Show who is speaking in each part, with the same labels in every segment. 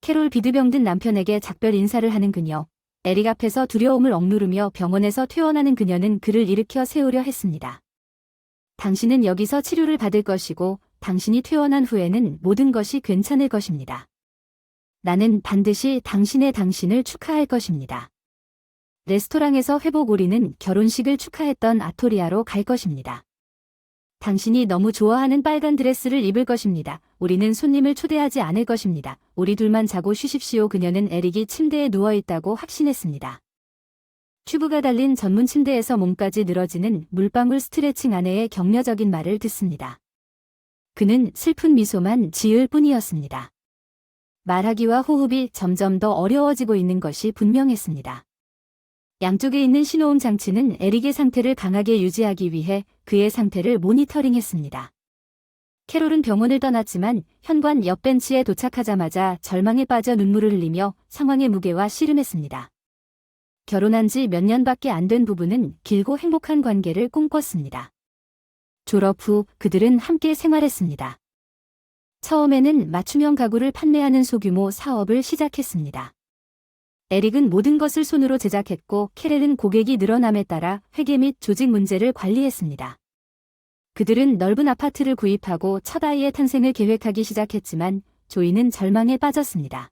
Speaker 1: 캐롤 비드병든 남편에게 작별 인사를 하는 그녀. 에릭 앞에서 두려움을 억누르며 병원에서 퇴원하는 그녀는 그를 일으켜 세우려 했습니다. 당신은 여기서 치료를 받을 것이고 당신이 퇴원한 후에는 모든 것이 괜찮을 것입니다. 나는 반드시 당신을 축하할 것입니다. 레스토랑에서 회복 우리는 결혼식을 축하했던 아토리아로 갈 것입니다. 당신이 너무 좋아하는 빨간 드레스를 입을 것입니다. 우리는 손님을 초대하지 않을 것입니다. 우리 둘만 자고 쉬십시오. 그녀는 에릭이 침대에 누워있다고 확신했습니다. 튜브가 달린 전문 침대에서 몸까지 늘어지는 물방울 스트레칭 아내의 격려적인 말을 듣습니다. 그는 슬픈 미소만 지을 뿐이었습니다. 말하기와 호흡이 점점 더 어려워지고 있는 것이 분명했습니다. 양쪽에 있는 신호음 장치는 에릭의 상태를 강하게 유지하기 위해 그의 상태를 모니터링했습니다. 캐롤은 병원을 떠났지만 현관 옆 벤치에 도착하자마자 절망에 빠져 눈물을 흘리며 상황의 무게와 씨름했습니다. 결혼한 지 몇 년밖에 안 된 부부는 길고 행복한 관계를 꿈꿨습니다. 졸업 후 그들은 함께 생활했습니다. 처음에는 맞춤형 가구를 판매하는 소규모 사업을 시작했습니다. 에릭은 모든 것을 손으로 제작했고 캐렐은 고객이 늘어남에 따라 회계 및 조직 문제를 관리했습니다. 그들은 넓은 아파트를 구입하고 첫 아이의 탄생을 계획하기 시작했지만 조이는 절망에 빠졌습니다.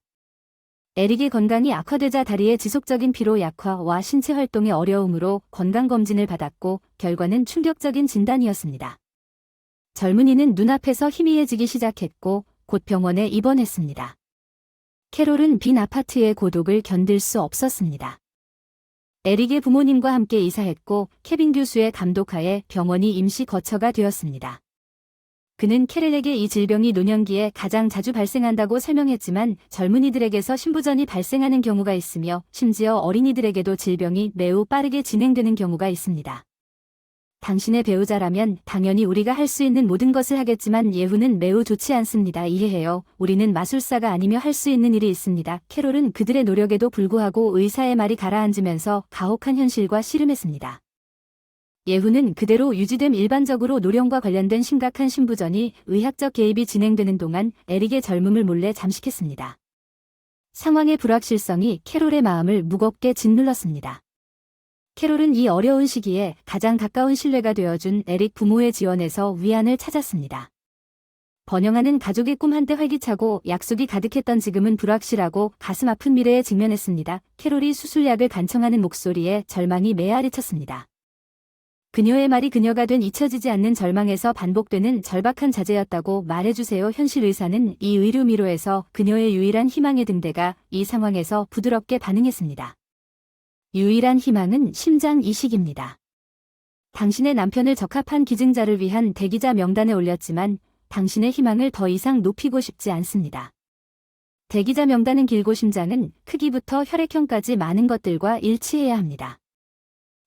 Speaker 1: 에릭의 건강이 악화되자 다리의 지속적인 피로 약화와 신체 활동의 어려움으로 건강검진을 받았고 결과는 충격적인 진단이었습니다. 젊은이는 눈앞에서 희미해지기 시작했고 곧 병원에 입원했습니다. 캐롤은 빈 아파트의 고독을 견딜 수 없었습니다. 에릭의 부모님과 함께 이사했고 케빈 교수의 감독하에 병원이 임시 거처가 되었습니다. 그는 캐렐에게 이 질병이 노년기에 가장 자주 발생한다고 설명했지만 젊은이들에게서 신부전이 발생하는 경우가 있으며 심지어 어린이들에게도 질병이 매우 빠르게 진행되는 경우가 있습니다. 당신의 배우자라면 당연히 우리가 할 수 있는 모든 것을 하겠지만 예후는 매우 좋지 않습니다. 이해해요. 우리는 마술사가 아니며 할 수 있는 일이 있습니다. 캐롤은 그들의 노력에도 불구하고 의사의 말이 가라앉으면서 가혹한 현실과 씨름했습니다. 예후는 그대로 유지됨. 일반적으로 노령과 관련된 심각한 신부전이 의학적 개입이 진행되는 동안 에릭의 젊음을 몰래 잠식했습니다. 상황의 불확실성이 캐롤의 마음을 무겁게 짓눌렀습니다. 캐롤은 이 어려운 시기에 가장 가까운 신뢰가 되어준 에릭 부모의 지원에서 위안을 찾았습니다. 번영하는 가족의 꿈 한때 활기차고 약속이 가득했던 지금은 불확실하고 가슴 아픈 미래에 직면했습니다. 캐롤이 수술약을 간청하는 목소리에 절망이 메아리쳤습니다. 그녀의 말이 그녀가 된 잊혀지지 않는 절망에서 반복되는 절박한 자제였다고 말해주세요. 현실 의사는 이 의료 미로에서 그녀의 유일한 희망의 등대가 이 상황에서 부드럽게 반응했습니다. 유일한 희망은 심장 이식입니다. 당신의 남편을 적합한 기증자를 위한 대기자 명단에 올렸지만 당신의 희망을 더 이상 높이고 싶지 않습니다. 대기자 명단은 길고 심장은 크기부터 혈액형까지 많은 것들과 일치해야 합니다.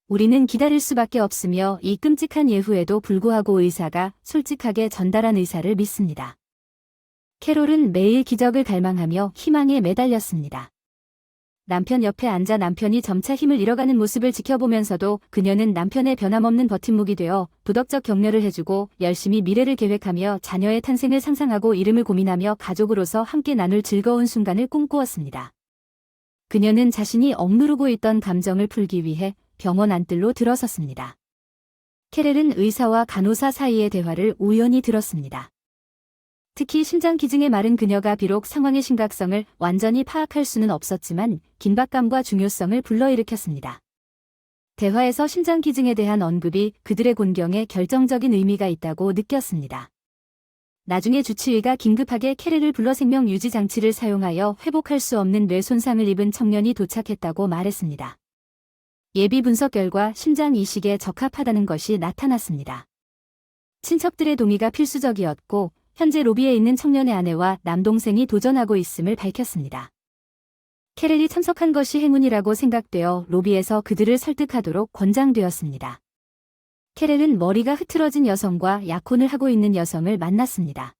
Speaker 1: 우리는 기다릴 수밖에 없으며 이 끔찍한 예후에도 불구하고 의사가 솔직하게 전달한 의사를 믿습니다. 캐롤은 매일 기적을 갈망하며 희망에 매달렸습니다. 남편 옆에 앉아 남편이 점차 힘을 잃어가는 모습을 지켜보면서도 그녀는 남편의 변함없는 버팀목이 되어 도덕적 격려를 해주고 열심히 미래를 계획하며 자녀의 탄생을 상상하고 이름을 고민하며 가족으로서 함께 나눌 즐거운 순간을 꿈꾸었습니다. 그녀는 자신이 억누르고 있던 감정을 풀기 위해 병원 안뜰로 들어섰습니다. 캐렐은 의사와 간호사 사이의 대화를 우연히 들었습니다. 특히 심장 기증의 말은 그녀가 비록 상황의 심각성을 완전히 파악할 수는 없었지만 긴박감과 중요성을 불러일으켰습니다. 대화에서 심장 기증에 대한 언급이 그들의 곤경에 결정적인 의미가 있다고 느꼈습니다. 나중에 주치의가 긴급하게 캐렐을 불러 생명 유지 장치를 사용하여 회복할 수 없는 뇌 손상을 입은 청년이 도착했다고 말했습니다. 예비 분석 결과 심장 이식에 적합하다는 것이 나타났습니다. 친척들의 동의가 필수적이었고 현재 로비에 있는 청년의 아내와 남동생이 도전하고 있음을 밝혔습니다. 캐렐이 참석한 것이 행운이라고 생각되어 로비에서 그들을 설득하도록 권장되었습니다. 캐렐은 머리가 흐트러진 여성과 약혼을 하고 있는 여성을 만났습니다.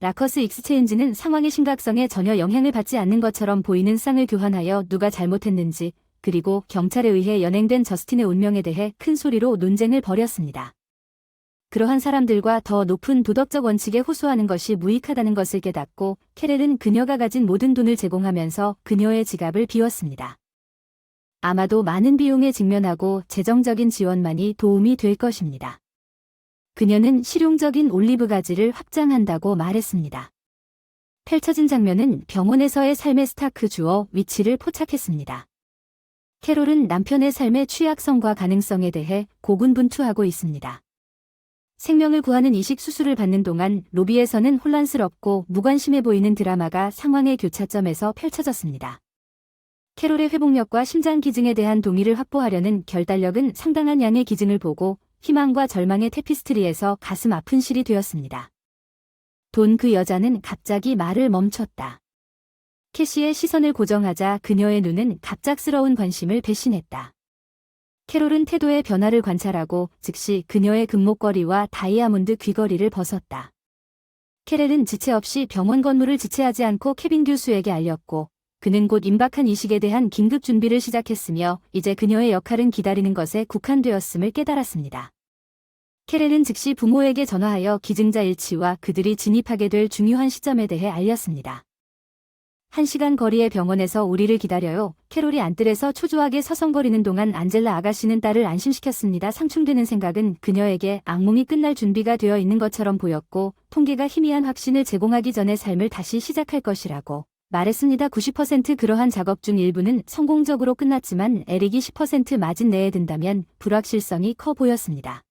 Speaker 1: 라커스 익스체인지는 상황의 심각성에 전혀 영향을 받지 않는 것처럼 보이는 쌍을 교환하여 누가 잘못했는지 그리고 경찰에 의해 연행된 저스틴의 운명에 대해 큰 소리로 논쟁을 벌였습니다. 그러한 사람들과 더 높은 도덕적 원칙에 호소하는 것이 무익하다는 것을 깨닫고 캐렐은 그녀가 가진 모든 돈을 제공하면서 그녀의 지갑을 비웠습니다. 아마도 많은 비용에 직면하고 재정적인 지원만이 도움이 될 것입니다. 그녀는 실용적인 올리브 가지를 확장한다고 말했습니다. 펼쳐진 장면은 병원에서의 삶의 스타크 주어 위치를 포착했습니다. 캐롤은 남편의 삶의 취약성과 가능성에 대해 고군분투하고 있습니다. 생명을 구하는 이식 수술을 받는 동안 로비에서는 혼란스럽고 무관심해 보이는 드라마가 상황의 교차점에서 펼쳐졌습니다. 캐롤의 회복력과 심장 기증에 대한 동의를 확보하려는 결단력은 상당한 양의 기증을 보고 희망과 절망의 테피스트리에서 가슴 아픈 실이 되었습니다. 그 여자는 갑자기 말을 멈췄다. 캐시의 시선을 고정하자 그녀의 눈은 갑작스러운 관심을 배신했다. 캐롤은 태도의 변화를 관찰하고 즉시 그녀의 금목걸이와 다이아몬드 귀걸이를 벗었다. 캐렐은 지체 없이 병원 건물을 지체하지 않고 케빈 교수에게 알렸고 그는 곧 임박한 이식에 대한 긴급 준비를 시작했으며 이제 그녀의 역할은 기다리는 것에 국한되었음을 깨달았습니다. 캐렐은 즉시 부모에게 전화하여 기증자 일치와 그들이 진입하게 될 중요한 시점에 대해 알렸습니다. 1시간 거리의 병원에서 우리를 기다려요. 캐롤이 안뜰에서 초조하게 서성거리는 동안 안젤라 아가씨는 딸을 안심시켰습니다. 상충되는 생각은 그녀에게 악몽이 끝날 준비가 되어 있는 것처럼 보였고 통계가 희미한 확신을 제공하기 전에 삶을 다시 시작할 것이라고 말했습니다. 90% 그러한 작업 중 일부는 성공적으로 끝났지만 에릭이 10% 마진 내에 든다면 불확실성이 커 보였습니다.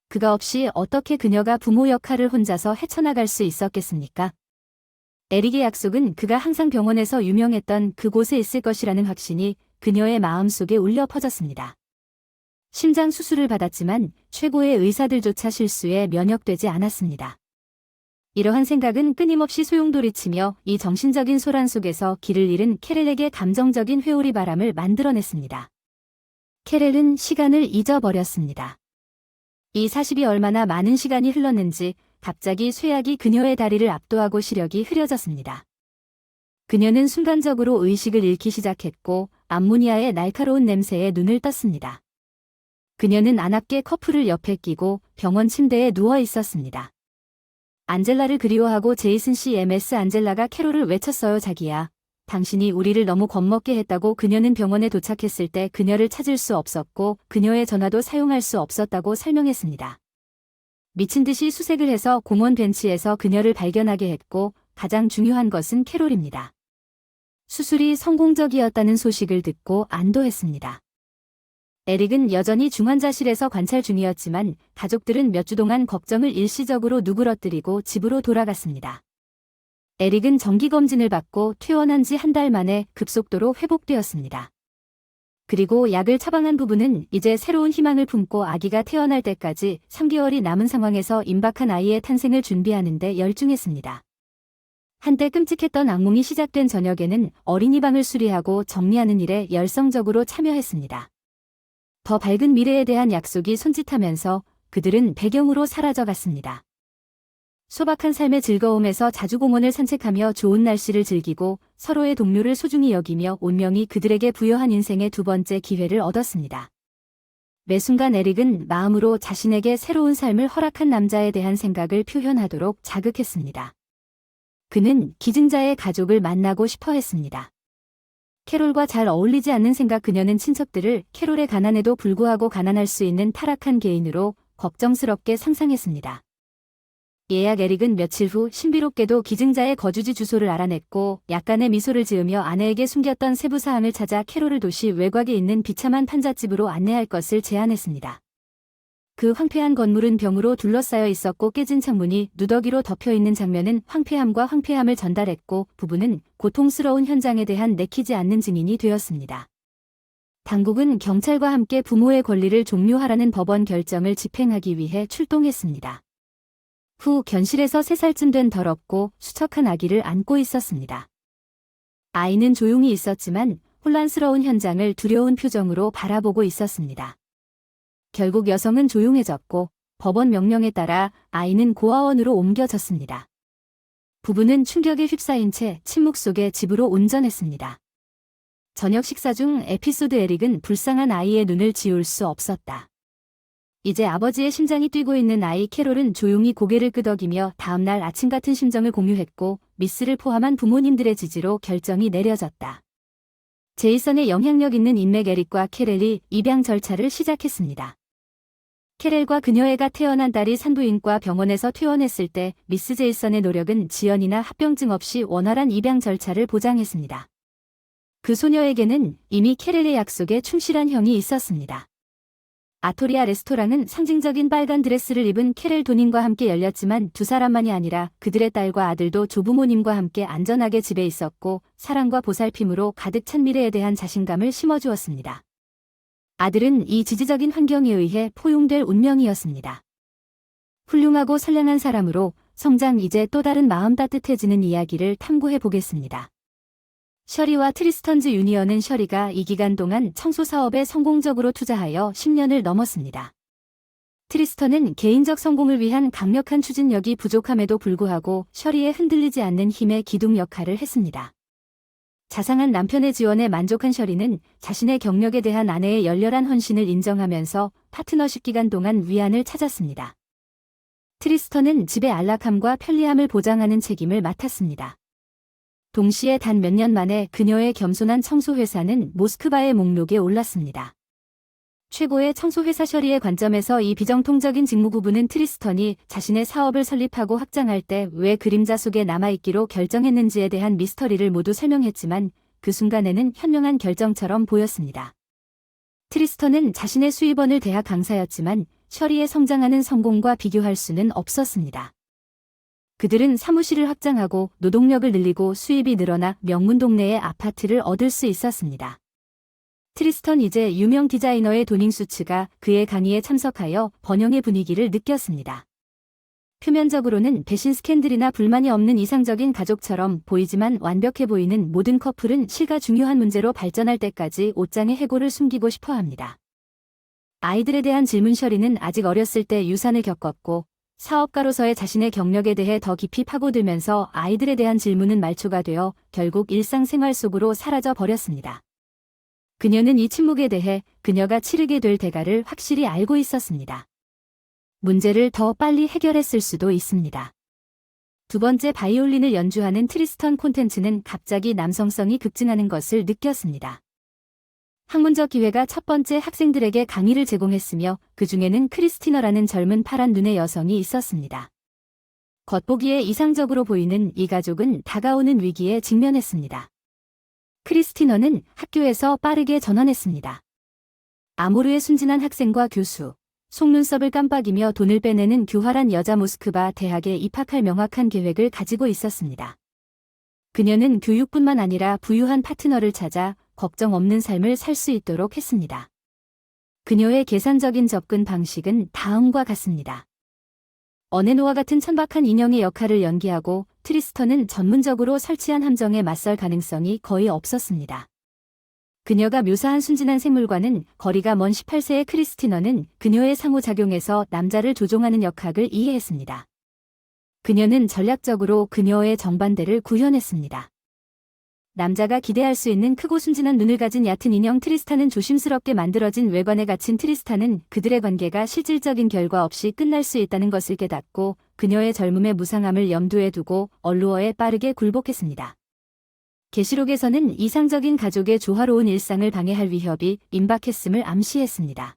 Speaker 1: 그가 없이 어떻게 그녀가 부모 역할을 혼자서 헤쳐나갈 수 있었겠습니까? 에릭의 약속은 그가 항상 병원에서 유명했던 그곳에 있을 것이라는 확신이 그녀의 마음속에 울려 퍼졌습니다. 심장 수술을 받았지만 최고의 의사들조차 실수에 면역되지 않았습니다. 이러한 생각은 끊임없이 소용돌이치며 이 정신적인 소란 속에서 길을 잃은 캐렐에게 감정적인 회오리 바람을 만들어냈습니다. 캐렐은 시간을 잊어버렸습니다. 이 40이 얼마나 많은 시간이 흘렀는지 갑자기 쇠약이 그녀의 다리를 압도하고 시력이 흐려졌습니다. 그녀는 순간적으로 의식을 잃기 시작했고 암모니아의 날카로운 냄새에 눈을 떴습니다. 그녀는 아납게 커플을 옆에 끼고 병원 침대에 누워 있었습니다. 안젤라를 그리워하고 제이슨 씨 MS 안젤라가 캐롤을 외쳤어요. 자기야. 당신이 우리를 너무 겁먹게 했다고. 그녀는 병원에 도착했을 때 그녀를 찾을 수 없었고 그녀의 전화도 사용할 수 없었다고 설명했습니다. 미친 듯이 수색을 해서 공원 벤치에서 그녀를 발견하게 했고 가장 중요한 것은 캐롤입니다. 수술이 성공적이었다는 소식을 듣고 안도했습니다. 에릭은 여전히 중환자실에서 관찰 중이었지만 가족들은 몇 주 동안 걱정을 일시적으로 누그러뜨리고 집으로 돌아갔습니다. 에릭은 정기검진을 받고 퇴원한 지 한 달 만에 급속도로 회복되었습니다. 그리고 약을 처방한 부부는 이제 새로운 희망을 품고 아기가 태어날 때까지 3개월이 남은 상황에서 임박한 아이의 탄생을 준비하는 데 열중했습니다. 한때 끔찍했던 악몽이 시작된 저녁에는 어린이방을 수리하고 정리하는 일에 열성적으로 참여했습니다. 더 밝은 미래에 대한 약속이 손짓하면서 그들은 배경으로 사라져갔습니다. 소박한 삶의 즐거움에서 자주 공원을 산책하며 좋은 날씨를 즐기고 서로의 동료를 소중히 여기며 운명이 그들에게 부여한 인생의 두 번째 기회를 얻었습니다. 매 순간 에릭은 마음으로 자신에게 새로운 삶을 허락한 남자에 대한 생각을 표현하도록 자극했습니다. 그는 기증자의 가족을 만나고 싶어 했습니다. 캐롤과 잘 어울리지 않는 생각. 그녀는 친척들을 캐롤의 가난에도 불구하고 가난할 수 있는 타락한 개인으로 걱정스럽게 상상했습니다. 예약 에릭은 며칠 후 신비롭게도 기증자의 거주지 주소를 알아냈고 약간의 미소를 지으며 아내에게 숨겼던 세부 사항을 찾아 캐롤을 도시 외곽에 있는 비참한 판잣집으로 안내할 것을 제안했습니다. 그 황폐한 건물은 병으로 둘러싸여 있었고 깨진 창문이 누더기로 덮여있는 장면은 황폐함과 황폐함을 전달했고 부부는 고통스러운 현장에 대한 내키지 않는 증인이 되었습니다. 당국은 경찰과 함께 부모의 권리를 종료하라는 법원 결정을 집행하기 위해 출동했습니다. 후 견실에서 3살쯤 된 더럽고 수척한 아기를 안고 있었습니다. 아이는 조용히 있었지만 혼란스러운 현장을 두려운 표정으로 바라보고 있었습니다. 결국 여성은 조용해졌고 법원 명령에 따라 아이는 고아원으로 옮겨졌습니다. 부부는 충격에 휩싸인 채 침묵 속에 집으로 운전했습니다. 저녁 식사 중 에피소드. 에릭은 불쌍한 아이의 눈을 지울 수 없었다. 이제 아버지의 심장이 뛰고 있는 아이 캐롤은 조용히 고개를 끄덕이며 다음날 아침 같은 심정을 공유했고 미스를 포함한 부모님들의 지지로 결정이 내려졌다. 제이슨의 영향력 있는 인맥 에릭과 캐렐이 입양 절차를 시작했습니다. 캐렐과 그녀애가 태어난 딸이 산부인과 병원에서 퇴원했을 때 미스 제이슨의 노력은 지연이나 합병증 없이 원활한 입양 절차를 보장했습니다. 그 소녀에게는 이미 캐렐의 약속에 충실한 형이 있었습니다. 아토리아 레스토랑은 상징적인 빨간 드레스를 입은 캐렐 도닌과 함께 열렸지만 두 사람만이 아니라 그들의 딸과 아들도 조부모님과 함께 안전하게 집에 있었고 사랑과 보살핌으로 가득 찬 미래에 대한 자신감을 심어주었습니다. 아들은 이 지지적인 환경에 의해 포용될 운명이었습니다. 훌륭하고 선량한 사람으로 성장 이제 또 다른 마음 따뜻해지는 이야기를 탐구해 보겠습니다. 셔리와 트리스턴즈 유니언은 셔리가 이 기간 동안 청소 사업에 성공적으로 투자하여 10년을 넘었습니다. 트리스턴은 개인적 성공을 위한 강력한 추진력이 부족함에도 불구하고 셔리의 흔들리지 않는 힘의 기둥 역할을 했습니다. 자상한 남편의 지원에 만족한 셔리는 자신의 경력에 대한 아내의 열렬한 헌신을 인정하면서 파트너십 기간 동안 위안을 찾았습니다. 트리스턴은 집의 안락함과 편리함을 보장하는 책임을 맡았습니다. 동시에 단 몇 년 만에 그녀의 겸손한 청소회사는 모스크바의 목록에 올랐습니다. 최고의 청소회사 셔리의 관점에서 이 비정통적인 직무 구분은 트리스턴이 자신의 사업을 설립하고 확장할 때 왜 그림자 속에 남아있기로 결정했는지에 대한 미스터리를 모두 설명했지만 그 순간에는 현명한 결정처럼 보였습니다. 트리스턴은 자신의 수입원을 대학 강사였지만 셔리의 성장하는 성공과 비교할 수는 없었습니다. 그들은 사무실을 확장하고 노동력을 늘리고 수입이 늘어나 명문 동네의 아파트를 얻을 수 있었습니다. 트리스턴 이제 유명 디자이너의 도닝 수츠가 그의 강의에 참석하여 번영의 분위기를 느꼈습니다. 표면적으로는 배신 스캔들이나 불만이 없는 이상적인 가족처럼 보이지만 완벽해 보이는 모든 커플은 실가 중요한 문제로 발전할 때까지 옷장의 해고를 숨기고 싶어 합니다. 아이들에 대한 질문 셔리는 아직 어렸을 때 유산을 겪었고 사업가로서의 자신의 경력에 대해 더 깊이 파고들면서 아이들에 대한 질문은 말초가 되어 결국 일상생활 속으로 사라져 버렸습니다. 그녀는 이 침묵에 대해 그녀가 치르게 될 대가를 확실히 알고 있었습니다. 문제를 더 빨리 해결했을 수도 있습니다. 두 번째 바이올린을 연주하는 트리스턴 콘텐츠는 갑자기 남성성이 급증하는 것을 느꼈습니다. 학문적 기회가 첫 번째 학생들에게 강의를 제공했으며 그 중에는 크리스티너라는 젊은 파란 눈의 여성이 있었습니다. 겉보기에 이상적으로 보이는 이 가족은 다가오는 위기에 직면했습니다. 크리스티너는 학교에서 빠르게 전환했습니다. 아모르의 순진한 학생과 교수, 속눈썹을 깜빡이며 돈을 빼내는 교활한 여자 모스크바 대학에 입학할 명확한 계획을 가지고 있었습니다. 그녀는 교육뿐만 아니라 부유한 파트너를 찾아 걱정 없는 삶을 살 수 있도록 했습니다. 그녀의 계산적인 접근 방식은 다음과 같습니다. 어네노와 같은 천박한 인형의 역할을 연기하고 트리스턴은 전문적으로 설치한 함정에 맞설 가능성이 거의 없었습니다. 그녀가 묘사한 순진한 생물과는 거리가 먼 18세의 크리스티너는 그녀의 상호작용에서 남자를 조종하는 역학을 이해했습니다. 그녀는 전략적으로 그녀의 정반대를 구현했습니다. 남자가 기대할 수 있는 크고 순진한 눈을 가진 얕은 인형 트리스탄은 조심스럽게 만들어진 외관에 갇힌 트리스탄은 그들의 관계가 실질적인 결과 없이 끝날 수 있다는 것을 깨닫고 그녀의 젊음의 무상함을 염두에 두고 얼루어에 빠르게 굴복했습니다. 계시록에서는 이상적인 가족의 조화로운 일상을 방해할 위협이 임박했음을 암시했습니다.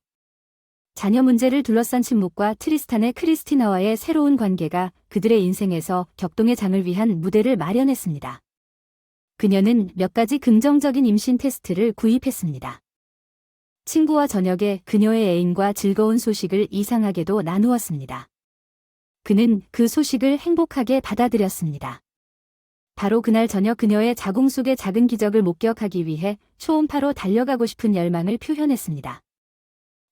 Speaker 1: 자녀 문제를 둘러싼 침묵과 트리스탄의 크리스티나와의 새로운 관계가 그들의 인생에서 격동의 장을 위한 무대를 마련했습니다. 그녀는 몇 가지 긍정적인 임신 테스트를 구입했습니다. 친구와 저녁에 그녀의 애인과 즐거운 소식을 이상하게도 나누었습니다. 그는 그 소식을 행복하게 받아들였습니다. 바로 그날 저녁 그녀의 자궁 속의 작은 기적을 목격하기 위해 초음파로 달려가고 싶은 열망을 표현했습니다.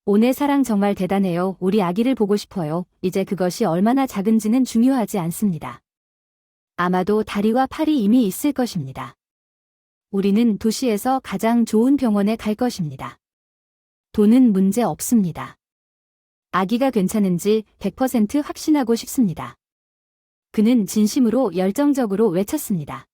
Speaker 1: 오늘 사랑 정말 대단해요. 우리 아기를 보고 싶어요. 이제 그것이 얼마나 작은지는 중요하지 않습니다. 아마도 다리와 팔이 이미 있을 것입니다. 우리는 도시에서 가장 좋은 병원에 갈 것입니다. 돈은 문제 없습니다. 아기가 괜찮은지 100% 확신하고 싶습니다. 그는 진심으로 열정적으로 외쳤습니다.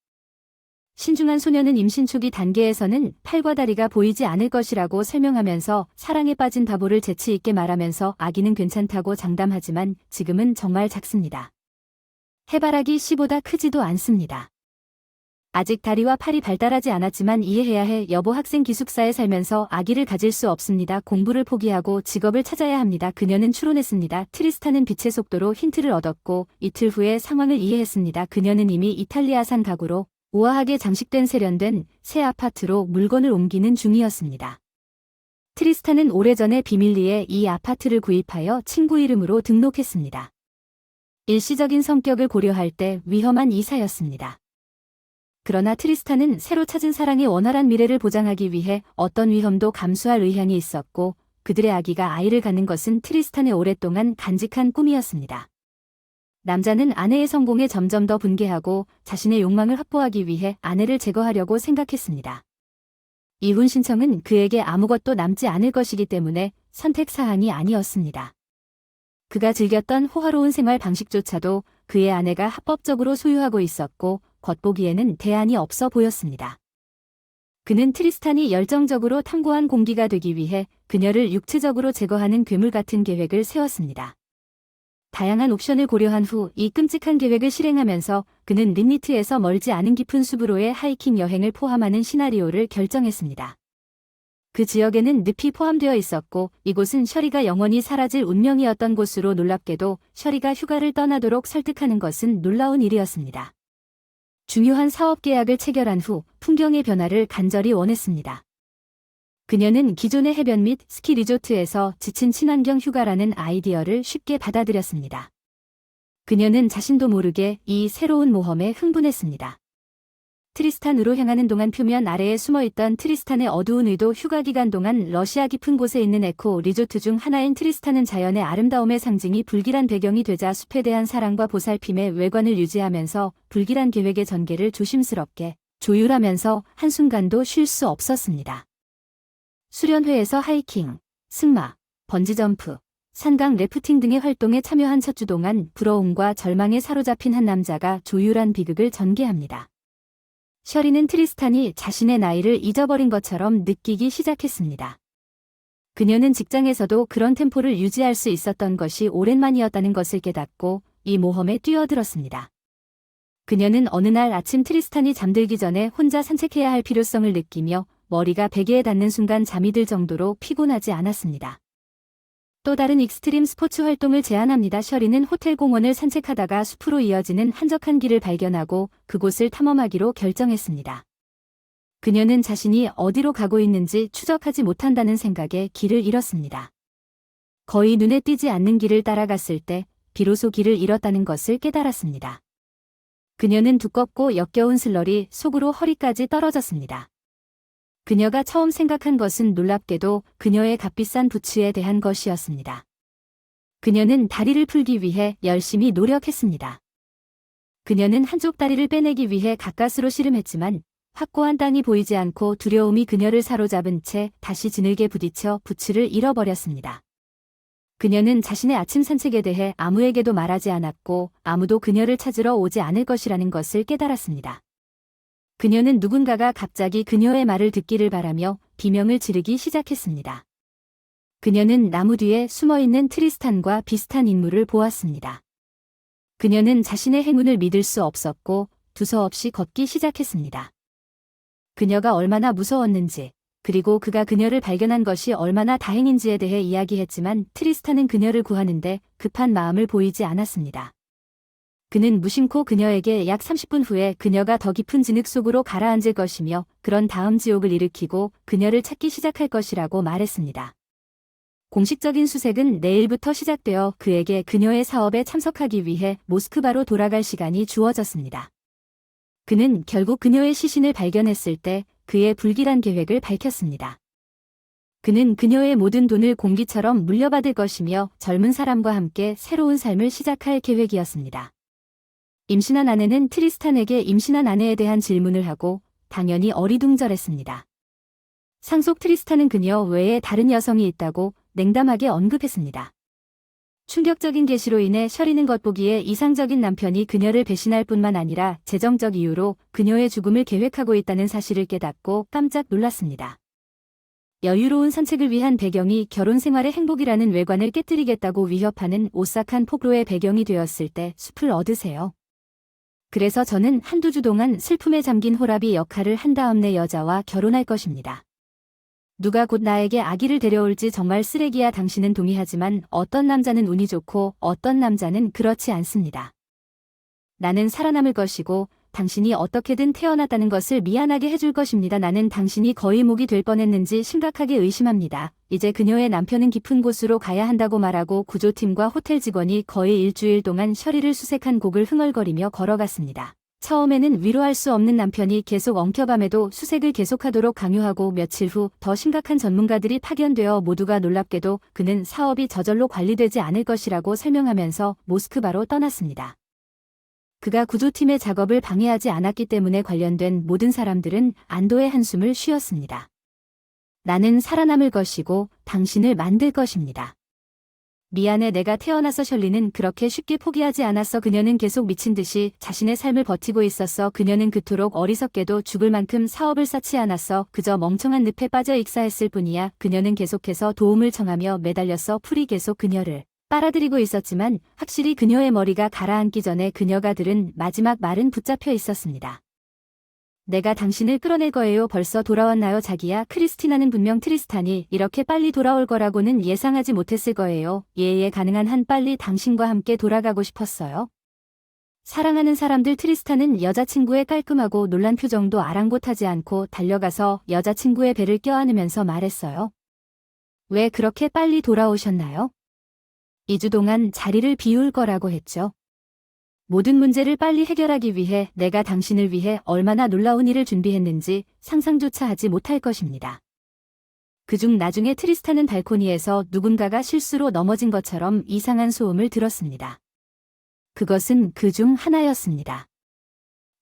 Speaker 1: 신중한 소녀는 임신 초기 단계에서는 팔과 다리가 보이지 않을 것이라고 설명하면서 사랑에 빠진 바보를 재치 있게 말하면서 아기는 괜찮다고 장담하지만 지금은 정말 작습니다. 해바라기 씨보다 크지도 않습니다. 아직 다리와 팔이 발달하지 않았지만 이해해야 해. 여보, 학생 기숙사에 살면서 아기를 가질 수 없습니다. 공부를 포기하고 직업을 찾아야 합니다. 그녀는 추론했습니다. 트리스탄은 빛의 속도로 힌트를 얻었고 이틀 후에 상황을 이해했습니다. 그녀는 이미 이탈리아산 가구로 우아하게 장식된 세련된 새 아파트로 물건을 옮기는 중이었습니다. 트리스탄은 오래전에 비밀리에 이 아파트를 구입하여 친구 이름으로 등록했습니다. 일시적인 성격을 고려할 때 위험한 이사였습니다. 그러나 트리스탄은 새로 찾은 사랑의 원활한 미래를 보장하기 위해 어떤 위험도 감수할 의향이 있었고 그들의 아기가 아이를 갖는 것은 트리스탄의 오랫동안 간직한 꿈이었습니다. 남자는 아내의 성공에 점점 더 분개하고 자신의 욕망을 확보하기 위해 아내를 제거하려고 생각했습니다. 이혼 신청은 그에게 아무것도 남지 않을 것이기 때문에 선택사항이 아니었습니다. 그가 즐겼던 호화로운 생활 방식조차도 그의 아내가 합법적으로 소유하고 있었고 겉보기에는 대안이 없어 보였습니다. 그는 트리스탄이 열정적으로 탐구한 공기가 되기 위해 그녀를 육체적으로 제거하는 괴물 같은 계획을 세웠습니다. 다양한 옵션을 고려한 후 이 끔찍한 계획을 실행하면서 그는 림니트에서 멀지 않은 깊은 숲으로의 하이킹 여행을 포함하는 시나리오를 결정했습니다. 그 지역에는 늪이 포함되어 있었고 이곳은 셔리가 영원히 사라질 운명이었던 곳으로 놀랍게도 셔리가 휴가를 떠나도록 설득하는 것은 놀라운 일이었습니다. 중요한 사업 계약을 체결한 후 풍경의 변화를 간절히 원했습니다. 그녀는 기존의 해변 및 스키 리조트에서 지친 친환경 휴가라는 아이디어를 쉽게 받아들였습니다. 그녀는 자신도 모르게 이 새로운 모험에 흥분했습니다. 트리스탄으로 향하는 동안 표면 아래에 숨어있던 트리스탄의 어두운 의도. 휴가 기간 동안 러시아 깊은 곳에 있는 에코 리조트 중 하나인 트리스탄은 자연의 아름다움의 상징이 불길한 배경이 되자 숲에 대한 사랑과 보살핌의 외관을 유지하면서 불길한 계획의 전개를 조심스럽게 조율하면서 한순간도 쉴 수 없었습니다. 수련회에서 하이킹, 승마, 번지점프, 산강 래프팅 등의 활동에 참여한 첫 주 동안 부러움과 절망에 사로잡힌 한 남자가 조율한 비극을 전개합니다. 셔리는 트리스탄이 자신의 나이를 잊어버린 것처럼 느끼기 시작했습니다. 그녀는 직장에서도 그런 템포를 유지할 수 있었던 것이 오랜만이었다는 것을 깨닫고 이 모험에 뛰어들었습니다. 그녀는 어느 날 아침 트리스탄이 잠들기 전에 혼자 산책해야 할 필요성을 느끼며 머리가 베개에 닿는 순간 잠이 들 정도로 피곤하지 않았습니다. 또 다른 익스트림 스포츠 활동을 제안합니다. 셔리는 호텔 공원을 산책하다가 숲으로 이어지는 한적한 길을 발견하고 그곳을 탐험하기로 결정했습니다. 그녀는 자신이 어디로 가고 있는지 추적하지 못한다는 생각에 길을 잃었습니다. 거의 눈에 띄지 않는 길을 따라갔을 때 비로소 길을 잃었다는 것을 깨달았습니다. 그녀는 두껍고 역겨운 슬러리 속으로 허리까지 떨어졌습니다. 그녀가 처음 생각한 것은 놀랍게도 그녀의 값비싼 부츠에 대한 것이었습니다. 그녀는 다리를 풀기 위해 열심히 노력했습니다. 그녀는 한쪽 다리를 빼내기 위해 가까스로 씨름했지만 확고한 땅이 보이지 않고 두려움이 그녀를 사로잡은 채 다시 지늘게 부딪혀 부츠를 잃어버렸습니다. 그녀는 자신의 아침 산책에 대해 아무에게도 말하지 않았고 아무도 그녀를 찾으러 오지 않을 것이라는 것을 깨달았습니다. 그녀는 누군가가 갑자기 그녀의 말을 듣기를 바라며 비명을 지르기 시작했습니다. 그녀는 나무 뒤에 숨어있는 트리스탄과 비슷한 인물을 보았습니다. 그녀는 자신의 행운을 믿을 수 없었고 두서없이 걷기 시작했습니다. 그녀가 얼마나 무서웠는지 그리고 그가 그녀를 발견한 것이 얼마나 다행인지에 대해 이야기했지만 트리스탄은 그녀를 구하는데 급한 마음을 보이지 않았습니다. 그는 무심코 그녀에게 약 30분 후에 그녀가 더 깊은 진흙 속으로 가라앉을 것이며 그런 다음 지옥을 일으키고 그녀를 찾기 시작할 것이라고 말했습니다. 공식적인 수색은 내일부터 시작되어 그에게 그녀의 사업에 참석하기 위해 모스크바로 돌아갈 시간이 주어졌습니다. 그는 결국 그녀의 시신을 발견했을 때 그의 불길한 계획을 밝혔습니다. 그는 그녀의 모든 돈을 공기처럼 물려받을 것이며 젊은 사람과 함께 새로운 삶을 시작할 계획이었습니다. 임신한 아내는 트리스탄에게 임신한 아내에 대한 질문을 하고 당연히 어리둥절했습니다. 상속 트리스탄은 그녀 외에 다른 여성이 있다고 냉담하게 언급했습니다. 충격적인 계시로 인해 셔리는 겉보기에 이상적인 남편이 그녀를 배신할 뿐만 아니라 재정적 이유로 그녀의 죽음을 계획하고 있다는 사실을 깨닫고 깜짝 놀랐습니다. 여유로운 산책을 위한 배경이 결혼 생활의 행복이라는 외관을 깨뜨리겠다고 위협하는 오싹한 폭로의 배경이 되었을 때 숲을 얻으세요. 그래서 저는 한두 주 동안 슬픔에 잠긴 호라비 역할을 한 다음 내 여자와 결혼할 것입니다. 누가 곧 나에게 아기를 데려올지 정말 쓰레기야. 당신은 동의하지만 어떤 남자는 운이 좋고 어떤 남자는 그렇지 않습니다. 나는 살아남을 것이고 당신이 어떻게든 태어났다는 것을 미안하게 해줄 것입니다. 나는 당신이 거의 목이 될 뻔했는지 심각하게 의심합니다. 이제 그녀의 남편은 깊은 곳으로 가야 한다고 말하고 구조팀과 호텔 직원이 거의 일주일 동안 셔리를 수색한 곡을 흥얼거리며 걸어갔습니다. 처음에는 위로할 수 없는 남편이 계속 엉켜밤에도 수색을 계속하도록 강요하고 며칠 후 더 심각한 전문가들이 파견되어 모두가 놀랍게도 그는 사업이 저절로 관리되지 않을 것이라고 설명하면서 모스크바로 떠났습니다. 그가 구조팀의 작업을 방해하지 않았기 때문에 관련된 모든 사람들은 안도의 한숨을 쉬었습니다. 나는 살아남을 것이고 당신을 만들 것입니다. 미안해. 내가 태어나서 셜리는 그렇게 쉽게 포기하지 않았어. 그녀는 계속 미친 듯이 자신의 삶을 버티고 있었어. 그녀는 그토록 어리석게도 죽을 만큼 사업을 쌓지 않았어. 그저 멍청한 늪에 빠져 익사했을 뿐이야. 그녀는 계속해서 도움을 청하며 매달렸어. 풀이 계속 그녀를 빨아들이고 있었지만 확실히 그녀의 머리가 가라앉기 전에 그녀가 들은 마지막 말은 붙잡혀 있었습니다. 내가 당신을 끌어낼 거예요. 벌써 돌아왔나요? 자기야. 크리스티나는 분명 트리스탄이 이렇게 빨리 돌아올 거라고는 예상하지 못했을 거예요. 예, 가능한 한 빨리 당신과 함께 돌아가고 싶었어요. 사랑하는 사람들. 트리스탄은 여자친구의 깔끔하고 놀란 표정도 아랑곳하지 않고 달려가서 여자친구의 배를 껴안으면서 말했어요. 왜 그렇게 빨리 돌아오셨나요? 2주 동안 자리를 비울 거라고 했죠. 모든 문제를 빨리 해결하기 위해 내가 당신을 위해 얼마나 놀라운 일을 준비했는지 상상조차 하지 못할 것입니다. 그중 나중에 트리스탄은 발코니에서 누군가가 실수로 넘어진 것처럼 이상한 소음을 들었습니다. 그것은 그중 하나였습니다.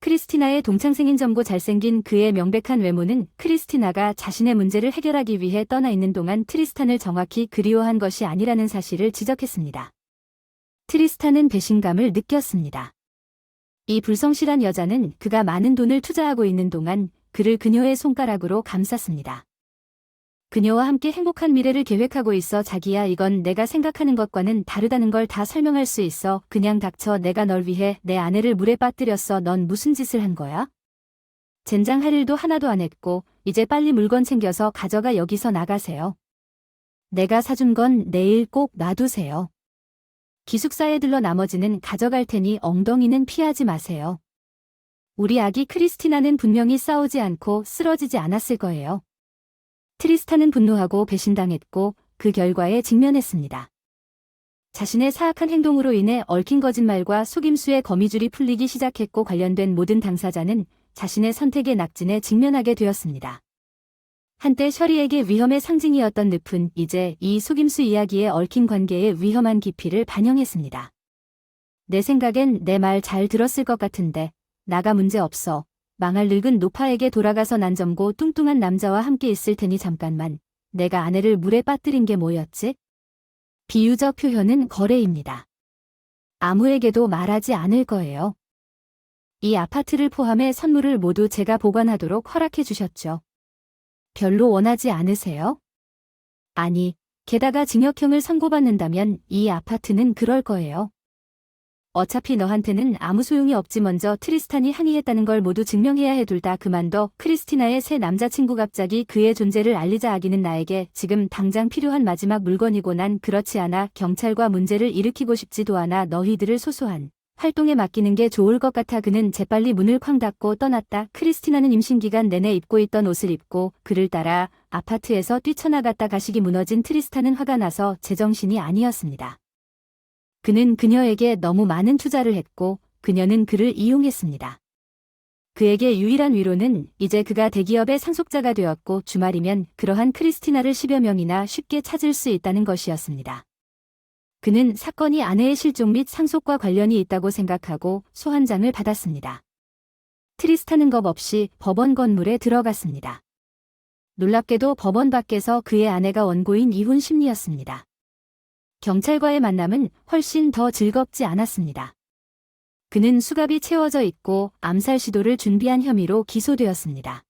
Speaker 1: 크리스티나의 동창생인 젊고 잘생긴 그의 명백한 외모는 크리스티나가 자신의 문제를 해결하기 위해 떠나 있는 동안 트리스탄을 정확히 그리워한 것이 아니라는 사실을 지적했습니다. 트리스탄은 배신감을 느꼈습니다. 이 불성실한 여자는 그가 많은 돈을 투자하고 있는 동안 그를 그녀의 손가락으로 감쌌습니다. 그녀와 함께 행복한 미래를 계획하고 있어. 자기야, 이건 내가 생각하는 것과는 다르다는 걸 다 설명할 수 있어. 그냥 닥쳐. 내가 널 위해 내 아내를 물에 빠뜨렸어. 넌 무슨 짓을 한 거야? 젠장 할 일도 하나도 안 했고 이제 빨리 물건 챙겨서 가져가. 여기서 나가세요. 내가 사준 건 내일 꼭 놔두세요. 기숙사에 들러 나머지는 가져갈 테니 엉덩이는 피하지 마세요. 우리 아기 크리스티나는 분명히 싸우지 않고 쓰러지지 않았을 거예요. 트리스탄은 분노하고 배신당했고 그 결과에 직면했습니다. 자신의 사악한 행동으로 인해 얽힌 거짓말과 속임수의 거미줄이 풀리기 시작했고 관련된 모든 당사자는 자신의 선택의 낙진에 직면하게 되었습니다. 한때 셔리에게 위험의 상징이었던 늪은 이제 이 속임수 이야기에 얽힌 관계의 위험한 깊이를 반영했습니다. 내 생각엔 내 말 잘 들었을 것 같은데 나가 문제 없어. 망할 늙은 노파에게 돌아가서 난점고 뚱뚱한 남자와 함께 있을 테니 잠깐만. 내가 아내를 물에 빠뜨린 게 뭐였지? 비유적 표현은 거래입니다. 아무에게도 말하지 않을 거예요. 이 아파트를 포함해 선물을 모두 제가 보관하도록 허락해 주셨죠. 별로 원하지 않으세요? 아니, 게다가 징역형을 선고받는다면 이 아파트는 그럴 거예요. 어차피 너한테는 아무 소용이 없지. 먼저 트리스탄이 항의했다는 걸 모두 증명해야 해. 둘 다 그만둬. 크리스티나의 새 남자친구 갑자기 그의 존재를 알리자. 아기는 나에게 지금 당장 필요한 마지막 물건이고 난 그렇지 않아. 경찰과 문제를 일으키고 싶지도 않아. 너희들을 소소한 활동에 맡기는 게 좋을 것 같아. 그는 재빨리 문을 쾅 닫고 떠났다. 크리스티나는 임신 기간 내내 입고 있던 옷을 입고 그를 따라 아파트에서 뛰쳐나갔다. 가식이 무너진 트리스탄은 화가 나서 제정신이 아니었습니다. 그는 그녀에게 너무 많은 투자를 했고 그녀는 그를 이용했습니다. 그에게 유일한 위로는 이제 그가 대기업의 상속자가 되었고 주말이면 그러한 크리스티나를 10여 명이나 쉽게 찾을 수 있다는 것이었습니다. 그는 사건이 아내의 실종 및 상속과 관련이 있다고 생각하고 소환장을 받았습니다. 트리스탄은 겁 없이 법원 건물에 들어갔습니다. 놀랍게도 법원 밖에서 그의 아내가 원고인 이혼 심리였습니다. 경찰과의 만남은 훨씬 더 즐겁지 않았습니다. 그는 수갑이 채워져 있고 암살 시도를 준비한 혐의로 기소되었습니다.